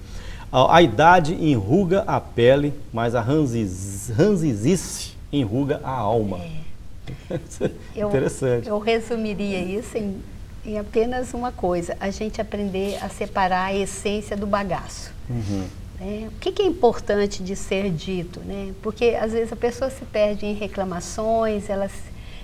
A idade enruga a pele, mas a ranzizice enruga a alma. Interessante. Eu resumiria isso em apenas uma coisa, a gente aprender a separar a essência do bagaço. O que é importante de ser dito, né? Porque às vezes a pessoa se perde em reclamações,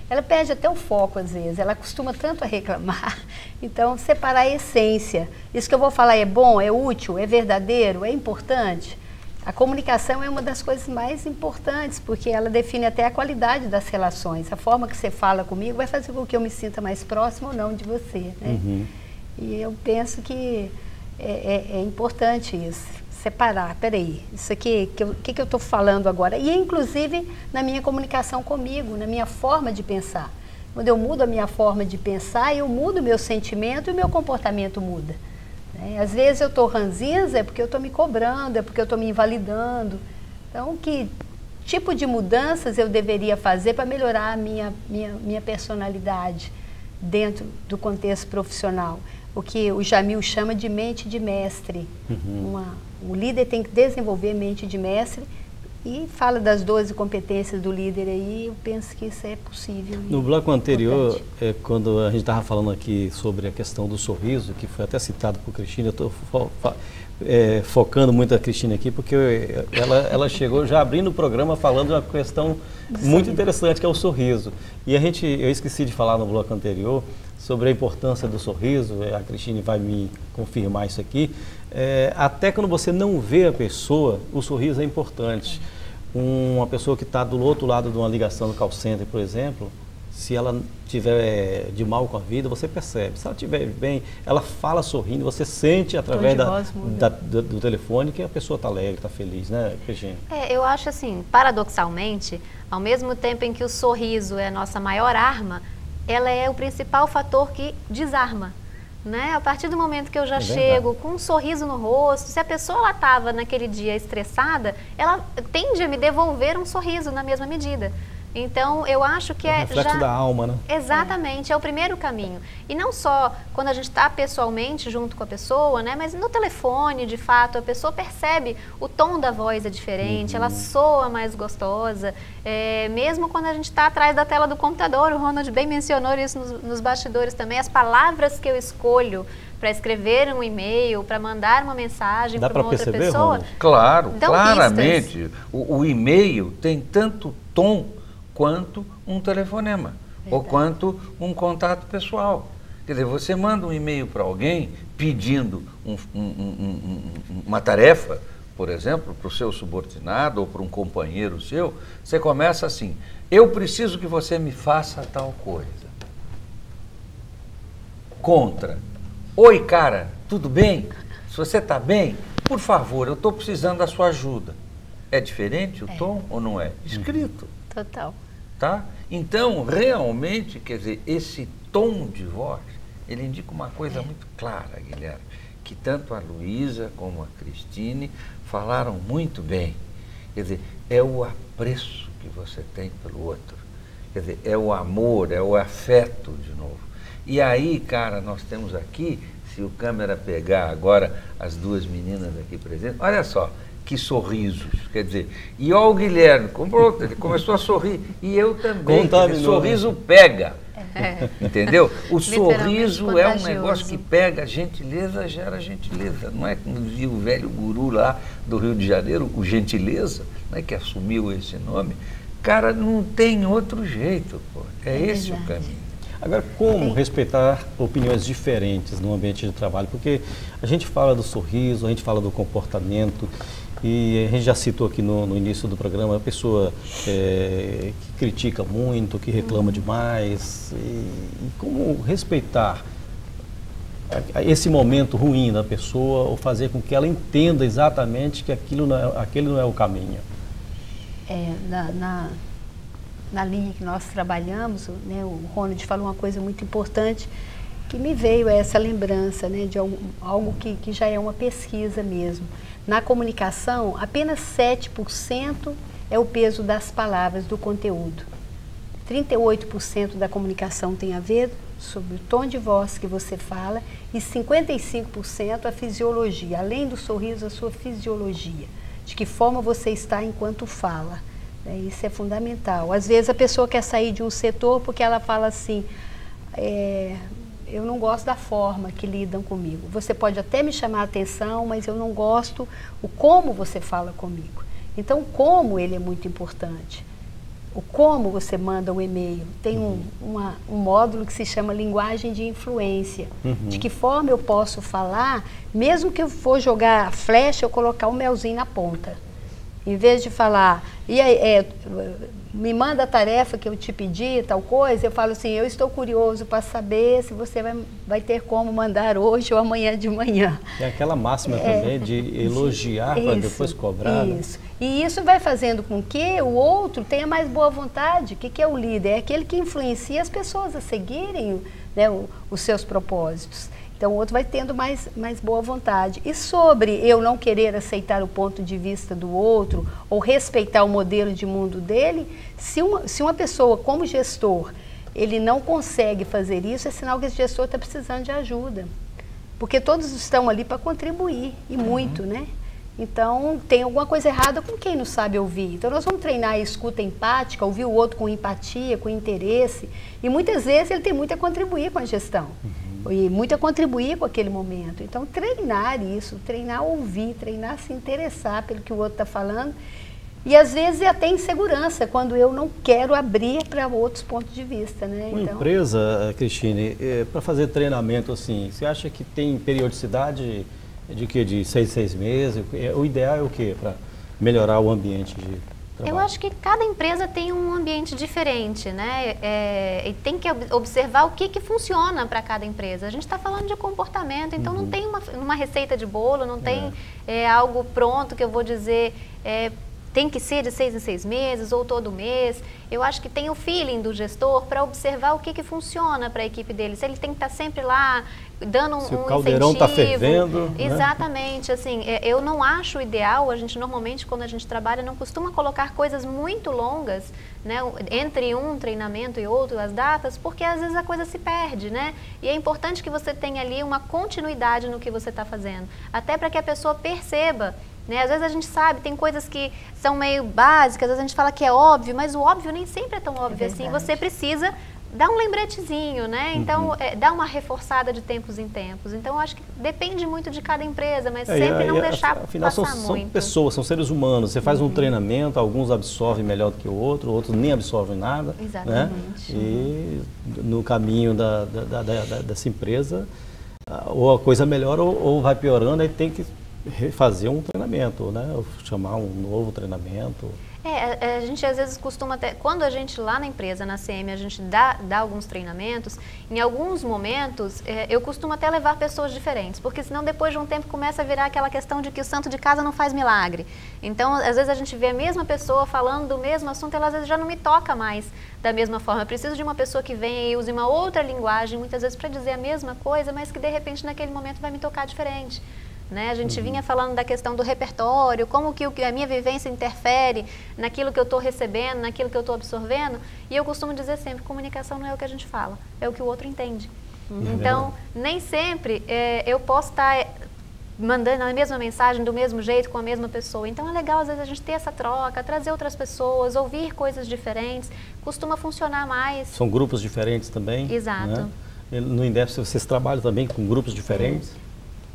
ela perde até o foco às vezes, ela costuma tanto a reclamar. Então, separar a essência. Isso que eu vou falar é bom, é útil, é verdadeiro, é importante? A comunicação é uma das coisas mais importantes, porque ela define até a qualidade das relações. A forma que você fala comigo vai fazer com que eu me sinta mais próximo ou não de você, né? E eu penso que é importante isso, separar. Peraí, isso aqui, que eu estou falando agora? E inclusive na minha comunicação comigo, na minha forma de pensar. Quando eu mudo a minha forma de pensar, eu mudo o meu sentimento e o meu comportamento muda. Às vezes eu estou ranzinza, é porque eu estou me cobrando, é porque eu estou me invalidando. Então, que tipo de mudanças eu deveria fazer para melhorar a minha personalidade dentro do contexto profissional? O que o Jamil chama de mente de mestre. O líder tem que desenvolver mente de mestre e fala das 12 competências do líder aí, eu penso que isso é possível. No bloco anterior, quando a gente estava falando aqui sobre a questão do sorriso, que foi até citado por Cristina, eu estou focando muito a Cristina aqui, porque ela chegou já abrindo o programa falando de uma questão muito interessante, que é o sorriso. E eu esqueci de falar no bloco anterior sobre a importância do sorriso, a Cristina vai me confirmar isso aqui. Até quando você não vê a pessoa, o sorriso é importante. Uma pessoa que está do outro lado de uma ligação no call center, por exemplo, se ela estiver de mal com a vida, você percebe. Se ela estiver bem, ela fala sorrindo, você sente através do telefone que a pessoa está alegre, está feliz, né, Cristina? Eu acho assim, paradoxalmente, ao mesmo tempo em que o sorriso é a nossa maior arma, ela é o principal fator que desarma. Né? A partir do momento que eu já chego com um sorriso no rosto, se a pessoa estava naquele dia estressada, ela tende a me devolver um sorriso na mesma medida. Então, eu acho que é reflexo da alma, né? Exatamente, é o primeiro caminho. E não só quando a gente está pessoalmente junto com a pessoa, né? Mas no telefone, de fato, a pessoa percebe o tom da voz é diferente, ela soa mais gostosa. Mesmo quando a gente está atrás da tela do computador, o Ronald bem mencionou isso nos bastidores também, as palavras que eu escolho para escrever um e-mail, para mandar uma mensagem para uma outra pessoa. Claro, claramente. O e-mail tem tanto tom quanto um telefonema, ou quanto um contato pessoal. Quer dizer, você manda um e-mail para alguém pedindo uma tarefa, por exemplo, para o seu subordinado ou para um companheiro seu, você começa assim: eu preciso que você me faça tal coisa. Contra: oi, cara, tudo bem? Se você está bem, por favor, eu estou precisando da sua ajuda. É diferente o tom ou não é? Escrito. Total. Tá? Então, realmente, quer dizer, esse tom de voz, ele indica uma coisa muito clara, Guilherme, que tanto a Luísa como a Cristine falaram muito bem. Quer dizer, é o apreço que você tem pelo outro. Quer dizer, é o amor, é o afeto, de novo. E aí, cara, nós temos aqui, se o câmera pegar agora as duas meninas aqui presentes, olha só, que sorrisos, quer dizer, e ó o Guilherme, ele começou a sorrir, e eu também, sorriso pega, entendeu? O sorriso é um negócio que pega, gentileza gera gentileza, não é como dizia o velho guru lá do Rio de Janeiro, o Gentileza, né, que assumiu esse nome, cara, não tem outro jeito, pô. Esse o caminho. Agora, como respeitar opiniões diferentes no ambiente de trabalho? Porque a gente fala do sorriso, a gente fala do comportamento, e a gente já citou aqui no início do programa a pessoa que critica muito, que reclama demais. E como respeitar esse momento ruim da pessoa ou fazer com que ela entenda exatamente que aquele não é o caminho? Na linha que nós trabalhamos, né, o Ronald falou uma coisa muito importante que me veio essa lembrança, né, de algo que já é uma pesquisa mesmo. Na comunicação, apenas 7% é o peso das palavras, do conteúdo. 38% da comunicação tem a ver sobre o tom de voz que você fala e 55% a fisiologia, além do sorriso, a sua fisiologia, de que forma você está enquanto fala. Isso é fundamental. Às vezes a pessoa quer sair de um setor porque ela fala assim, eu não gosto da forma que lidam comigo. Você pode até me chamar a atenção, mas eu não gosto o como você fala comigo. Então, como ele é muito importante. o como você manda o e-mail. Tem um módulo que se chama linguagem de influência. De que forma eu posso falar, mesmo que eu for jogar flecha, eu colocar um melzinho na ponta. Em vez de falar, e aí, me manda a tarefa que eu te pedi, tal coisa, eu falo assim, eu estou curioso para saber se você vai ter como mandar hoje ou amanhã de manhã. Tem aquela máxima também de elogiar para depois cobrar. Isso. Né? E isso vai fazendo com que o outro tenha mais boa vontade. O que é o líder? É aquele que influencia as pessoas a seguirem, né, os seus propósitos. Então, o outro vai tendo mais boa vontade. E sobre eu não querer aceitar o ponto de vista do outro ou respeitar o modelo de mundo dele, se uma pessoa, como gestor, ele não consegue fazer isso, é sinal que esse gestor está precisando de ajuda. Porque todos estão ali para contribuir, e muito, né? Então, tem alguma coisa errada com quem não sabe ouvir. Então, nós vamos treinar a escuta empática, ouvir o outro com empatia, com interesse. E muitas vezes ele tem muito a contribuir com a gestão. E muito a contribuir com aquele momento. Então, treinar isso, treinar a ouvir, treinar a se interessar pelo que o outro está falando. E às vezes é até insegurança, quando eu não quero abrir para outros pontos de vista, né? Uma empresa, Cristine, para fazer treinamento assim, você acha que tem periodicidade de quê? De 6 meses? O ideal é o quê para melhorar o ambiente de trabalho? Eu acho que cada empresa tem um ambiente diferente, né? E tem que observar o que funciona para cada empresa. A gente está falando de comportamento, então não tem uma receita de bolo, não tem algo pronto que eu vou dizer... tem que ser de 6 em 6 meses ou todo mês. Eu acho que tem o feeling do gestor para observar o que funciona para a equipe dele. Se ele tem que estar sempre lá dando um incentivo. Se o caldeirão está fervendo. Exatamente. Né? Assim, eu não acho ideal, a gente normalmente quando a gente trabalha não costuma colocar coisas muito longas, né, entre um treinamento e outro, as datas, porque às vezes a coisa se perde, né? E é importante que você tenha ali uma continuidade no que você está fazendo, até para que a pessoa perceba. Né? Às vezes a gente sabe, tem coisas que são meio básicas, às vezes a gente fala que é óbvio, mas o óbvio nem sempre é tão óbvio assim. Você precisa dar um lembretezinho, né? Então, dá uma reforçada de tempos em tempos. Então, eu acho que depende muito de cada empresa, mas sempre não deixar afinal, passar muito. São pessoas, são seres humanos. Você faz um treinamento, alguns absorvem melhor do que o outro, outros nem absorvem nada. Exatamente. Né? E no caminho dessa empresa, ou a coisa melhora ou vai piorando, aí tem que fazer um treinamento, né? Ou chamar um novo treinamento. A gente às vezes costuma até, quando a gente lá na empresa, na CM, a gente dá alguns treinamentos, em alguns momentos eu costumo até levar pessoas diferentes, porque senão depois de um tempo começa a virar aquela questão de que o santo de casa não faz milagre. Então, às vezes a gente vê a mesma pessoa falando do mesmo assunto, ela às vezes já não me toca mais da mesma forma. Eu preciso de uma pessoa que venha e use uma outra linguagem, muitas vezes para dizer a mesma coisa, mas que de repente naquele momento vai me tocar diferente. Né? A gente vinha falando da questão do repertório, como que a minha vivência interfere naquilo que eu estou recebendo, naquilo que eu estou absorvendo. E eu costumo dizer sempre, comunicação não é o que a gente fala, é o que o outro entende. Então, nem sempre eu posso estar mandando a mesma mensagem do mesmo jeito com a mesma pessoa. Então, é legal às vezes a gente ter essa troca, trazer outras pessoas, ouvir coisas diferentes, costuma funcionar mais. São grupos diferentes também. Exato. Né? No Indesp, vocês trabalham também com grupos diferentes?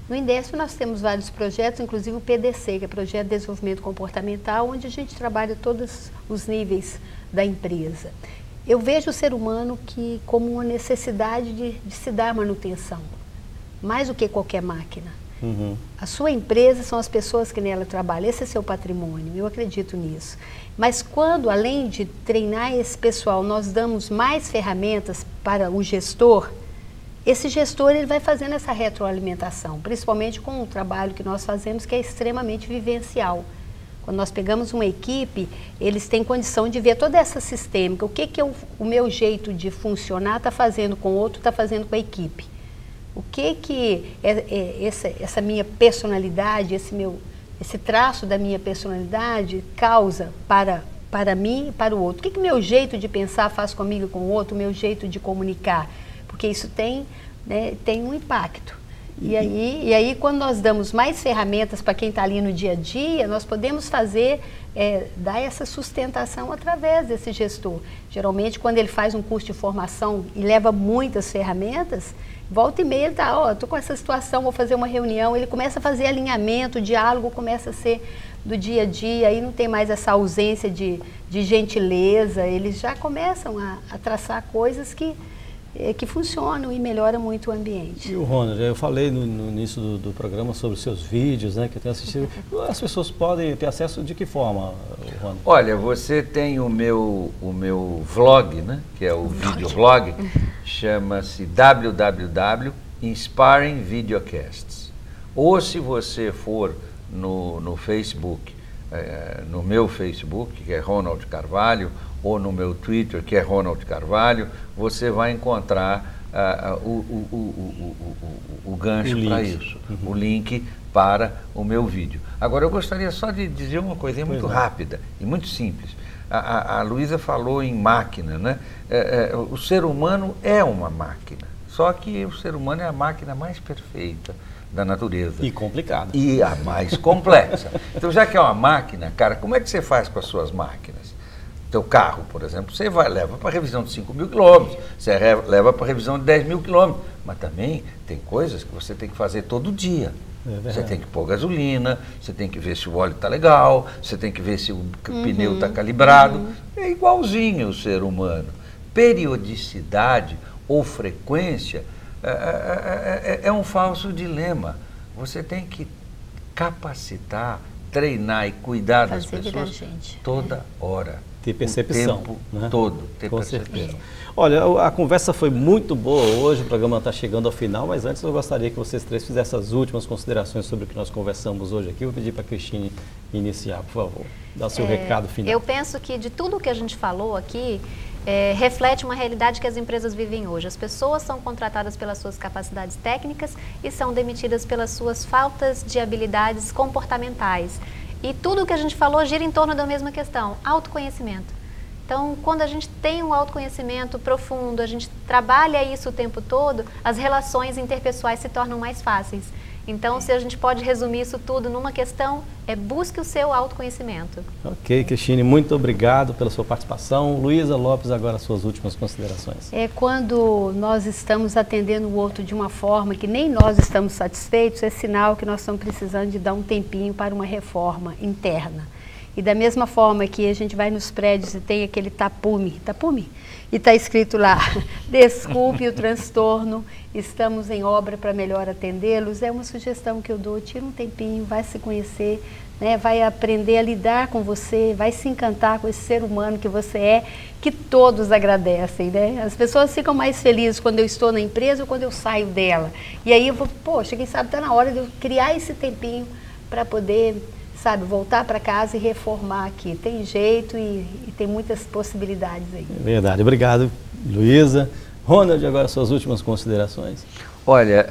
No Indesp nós temos vários projetos, inclusive o PDC, que é o Projeto de Desenvolvimento Comportamental, onde a gente trabalha todos os níveis da empresa. Eu vejo o ser humano como uma necessidade de se dar manutenção, mais do que qualquer máquina. A sua empresa são as pessoas que nela trabalham, esse é seu patrimônio, eu acredito nisso. Mas quando, além de treinar esse pessoal, nós damos mais ferramentas para o gestor, esse gestor ele vai fazendo essa retroalimentação, principalmente com o trabalho que nós fazemos, que é extremamente vivencial. Quando nós pegamos uma equipe, eles têm condição de ver toda essa sistêmica, o que o meu jeito de funcionar está fazendo com o outro, está fazendo com a equipe. O que essa minha personalidade, esse traço da minha personalidade causa para mim e para o outro. O que meu jeito de pensar faz comigo e com o outro, o meu jeito de comunicar. Porque isso tem um impacto. E aí, quando nós damos mais ferramentas para quem está ali no dia a dia, nós podemos dar essa sustentação através desse gestor. Geralmente, quando ele faz um curso de formação e leva muitas ferramentas, volta e meia ele está, estou com essa situação, vou fazer uma reunião, ele começa a fazer alinhamento, o diálogo começa a ser do dia a dia, aí não tem mais essa ausência de gentileza, eles já começam a traçar coisas que funcionam e melhoram muito o ambiente. E o Ronald, eu falei no início do programa sobre os seus vídeos, né, que eu tenho assistido. As pessoas podem ter acesso de que forma, Ronald? Olha, você tem o meu vlog, né, que é o videoblog, chama-se www.inspiring Videocasts. Ou se você for no Facebook, no meu Facebook, que é Ronald Carvalho, ou no meu Twitter, que é Ronald Carvalho, você vai encontrar o gancho para isso, o link para o meu vídeo. Agora, eu gostaria só de dizer uma coisinha muito rápida e muito simples. A Luísa falou em máquina, né? O ser humano é uma máquina, só que o ser humano é a máquina mais perfeita da natureza. E complicada. E a mais complexa. Então, já que é uma máquina, cara, como é que você faz com as suas máquinas? Teu carro, por exemplo, você leva para revisão de 5.000 quilômetros, você leva para revisão de 10.000 quilômetros, mas também tem coisas que você tem que fazer todo dia. Você tem que pôr gasolina, você tem que ver se o óleo está legal, você tem que ver se o pneu está calibrado. É igualzinho o ser humano. Periodicidade ou frequência é um falso dilema. Você tem que capacitar, treinar e cuidar das pessoas toda hora. Ter percepção. O tempo né? todo, ter Com percepção. certeza. Olha, a conversa foi muito boa hoje, o programa está chegando ao final, mas antes eu gostaria que vocês três fizessem as últimas considerações sobre o que nós conversamos hoje aqui. Eu vou pedir para a Cristine iniciar, por favor. Dá o seu recado final. Eu penso que de tudo que a gente falou aqui, reflete uma realidade que as empresas vivem hoje. As pessoas são contratadas pelas suas capacidades técnicas e são demitidas pelas suas faltas de habilidades comportamentais. E tudo o que a gente falou gira em torno da mesma questão, autoconhecimento. Então, quando a gente tem um autoconhecimento profundo, a gente trabalha isso o tempo todo, as relações interpessoais se tornam mais fáceis. Então, se a gente pode resumir isso tudo numa questão, busque o seu autoconhecimento. Ok, Cristine, muito obrigado pela sua participação. Luísa Lopes, agora as suas últimas considerações. Quando nós estamos atendendo o outro de uma forma que nem nós estamos satisfeitos, é sinal que nós estamos precisando de dar um tempinho para uma reforma interna. E da mesma forma que a gente vai nos prédios e tem aquele tapume, e está escrito lá, desculpe o transtorno, estamos em obra para melhor atendê-los, é uma sugestão que eu dou, tira um tempinho, vai se conhecer, né, vai aprender a lidar com você, vai se encantar com esse ser humano que você é, que todos agradecem, né? As pessoas ficam mais felizes quando eu estou na empresa ou quando eu saio dela. E aí eu vou, poxa, quem sabe está na hora de eu criar esse tempinho para poder, sabe, voltar para casa e reformar aqui. Tem jeito e tem muitas possibilidades aí. É verdade. Obrigado, Luísa. Ronald, agora suas últimas considerações. Olha,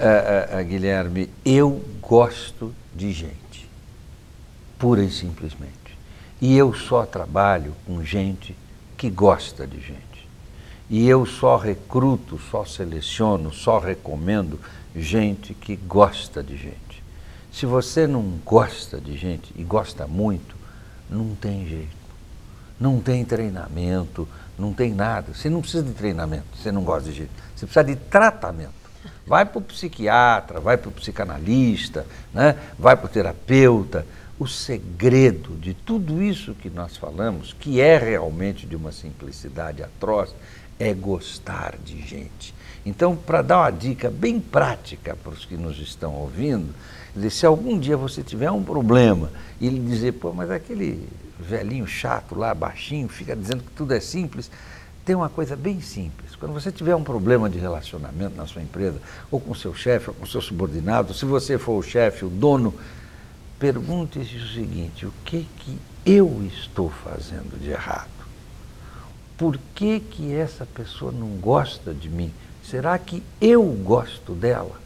Guilherme, eu gosto de gente, pura e simplesmente. E eu só trabalho com gente que gosta de gente. E eu só recruto, só seleciono, só recomendo gente que gosta de gente. Se você não gosta de gente e gosta muito, não tem jeito. Não tem treinamento, não tem nada. Você não precisa de treinamento, você não gosta de gente. Você precisa de tratamento. Vai para o psiquiatra, vai para o psicanalista, né? Vai para o terapeuta. O segredo de tudo isso que nós falamos, que é realmente de uma simplicidade atroz, é gostar de gente. Então, para dar uma dica bem prática para os que nos estão ouvindo, se algum dia você tiver um problema e ele dizer, pô, mas aquele velhinho chato lá, baixinho, fica dizendo que tudo é simples, tem uma coisa bem simples. Quando você tiver um problema de relacionamento na sua empresa, ou com o seu chefe, ou com o seu subordinado, se você for o chefe, o dono, pergunte-se o seguinte, o que eu estou fazendo de errado? Por que essa pessoa não gosta de mim? Será que eu gosto dela?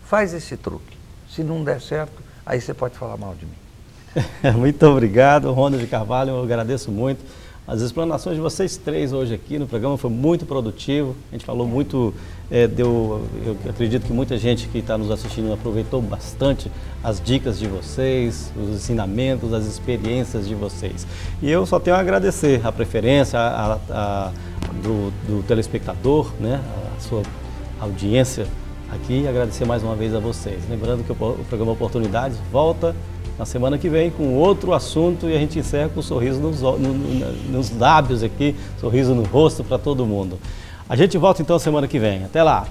Faz esse truque. Se não der certo, aí você pode falar mal de mim. Muito obrigado, Ronald Carvalho, eu agradeço muito. As explanações de vocês três hoje aqui no programa foi muito produtivo, a gente falou muito, eu acredito que muita gente que está nos assistindo aproveitou bastante as dicas de vocês, os ensinamentos, as experiências de vocês. E eu só tenho a agradecer a preferência do telespectador, né, a sua audiência aqui, e agradecer mais uma vez a vocês. Lembrando que o programa Oportunidades volta na semana que vem com outro assunto e a gente encerra com um sorriso nos lábios aqui, sorriso no rosto para todo mundo. A gente volta então semana que vem. Até lá!